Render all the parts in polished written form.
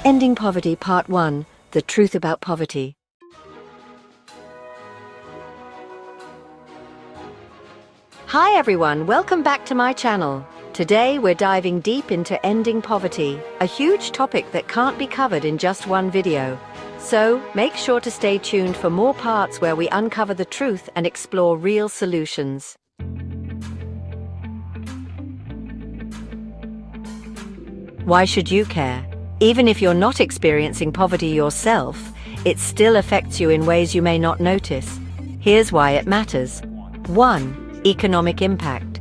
Ending Poverty Part 1: The Truth About Poverty. Hi everyone, welcome back to my channel. Today we're diving deep into ending poverty, a huge topic that can't be covered in just one video. So make sure to stay tuned for more parts where we uncover the truth and explore real solutions. Why should you care? Even if you're not experiencing poverty yourself, it still affects you in ways you may not notice. Here's why it matters. 1. Economic impact.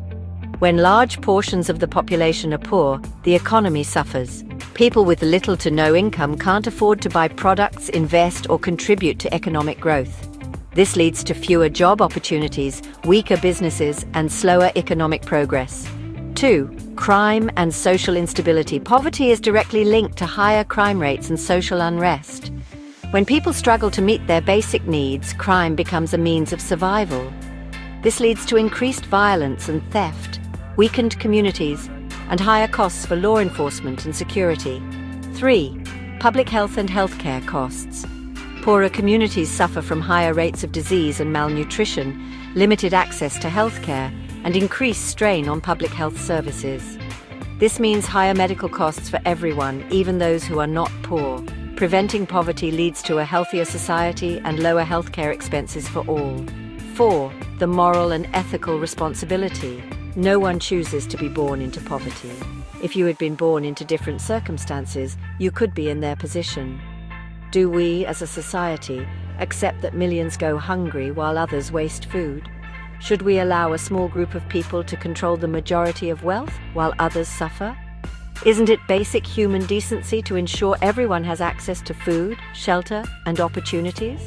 When large portions of the population are poor, the economy suffers. People with little to no income can't afford to buy products, invest, or contribute to economic growth. This leads to fewer job opportunities, weaker businesses, and slower economic progress. 2. Crime and social instability. Poverty is directly linked to higher crime rates and social unrest. When people struggle to meet their basic needs, crime becomes a means of survival. This leads to increased violence and theft, weakened communities, and higher costs for law enforcement and security. 3. Public health and healthcare costs. Poorer communities suffer from higher rates of disease and malnutrition, limited access to healthcare, and increased strain on public health services. This means higher medical costs for everyone, even those who are not poor. Preventing poverty leads to a healthier society and lower healthcare expenses for all. 4. The moral and ethical responsibility. No one chooses to be born into poverty. If you had been born into different circumstances, you could be in their position. Do we, as a society, accept that millions go hungry while others waste food? Should we allow a small group of people to control the majority of wealth while others suffer? Isn't it basic human decency to ensure everyone has access to food, shelter, and opportunities?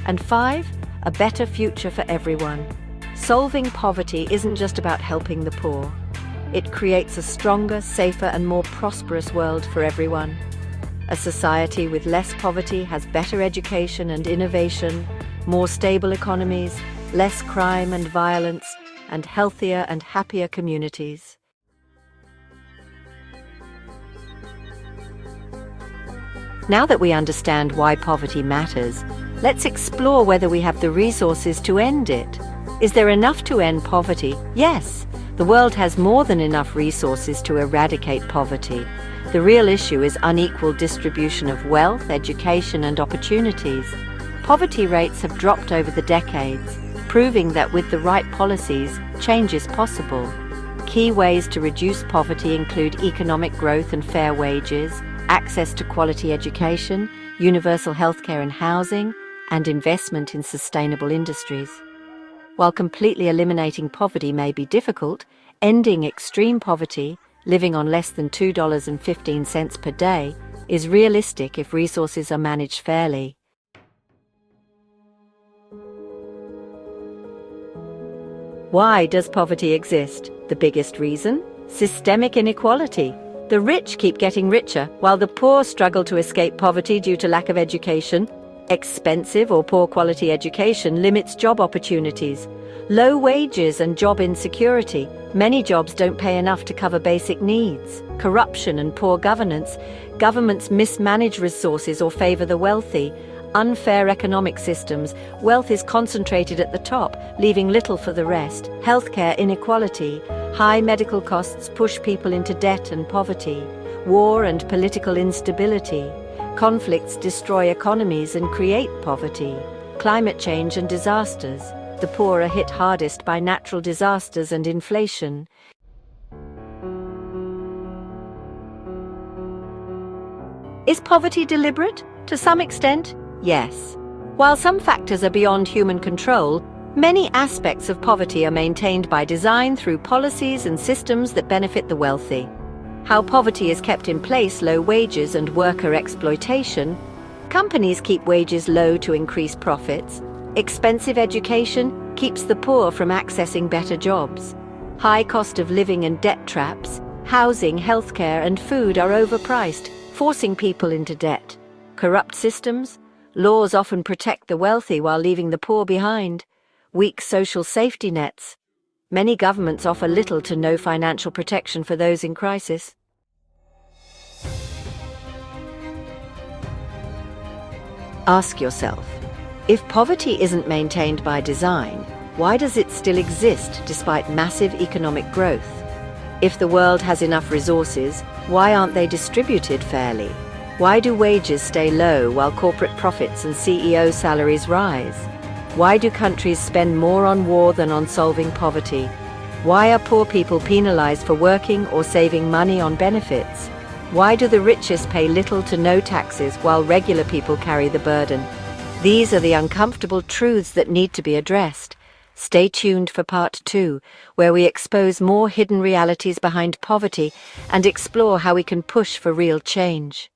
And 5, a better future for everyone. Solving poverty isn't just about helping the poor. It creates a stronger, safer, and more prosperous world for everyone. A society with less poverty has better education and innovation, more stable economies, less crime and violence, and healthier and happier communities. Now that we understand why poverty matters, let's explore whether we have the resources to end it. Is there enough to end poverty? Yes, the world has more than enough resources to eradicate poverty. The real issue is unequal distribution of wealth, education, and opportunities. Poverty rates have dropped over the decades, proving that with the right policies, change is possible. Key ways to reduce poverty include economic growth and fair wages, access to quality education, universal healthcare and housing, and investment in sustainable industries. While completely eliminating poverty may be difficult, ending extreme poverty, living on less than $2.15 per day, is realistic if resources are managed fairly. Why does poverty exist? The biggest reason? Systemic inequality. The rich keep getting richer, while the poor struggle to escape poverty due to lack of education. Expensive or poor quality education limits job opportunities. Low wages and job insecurity. Many jobs don't pay enough to cover basic needs. Corruption and poor governance. Governments mismanage resources or favor the wealthy. Unfair economic systems. Wealth is concentrated at the top, leaving little for the rest. Healthcare inequality. High medical costs push people into debt and poverty. War and political instability. Conflicts destroy economies and create poverty. Climate change and disasters. The poor are hit hardest by natural disasters and inflation. Is poverty deliberate? To some extent, yes. While some factors are beyond human control, many aspects of poverty are maintained by design through policies and systems that benefit the wealthy. How poverty is kept in place: low wages and worker exploitation. Companies keep wages low to increase profits. Expensive education keeps the poor from accessing better jobs. High cost of living and debt traps. Housing, healthcare, and food are overpriced, forcing people into debt. Corrupt systems. Laws often protect the wealthy while leaving the poor behind. Weak social safety nets. Many governments offer little to no financial protection for those in crisis. Ask yourself, if poverty isn't maintained by design, why does it still exist despite massive economic growth? If the world has enough resources, why aren't they distributed fairly? Why do wages stay low while corporate profits and CEO salaries rise? Why do countries spend more on war than on solving poverty? Why are poor people penalized for working or saving money on benefits? Why do the richest pay little to no taxes while regular people carry the burden? These are the uncomfortable truths that need to be addressed. Stay tuned for part 2, where we expose more hidden realities behind poverty and explore how we can push for real change.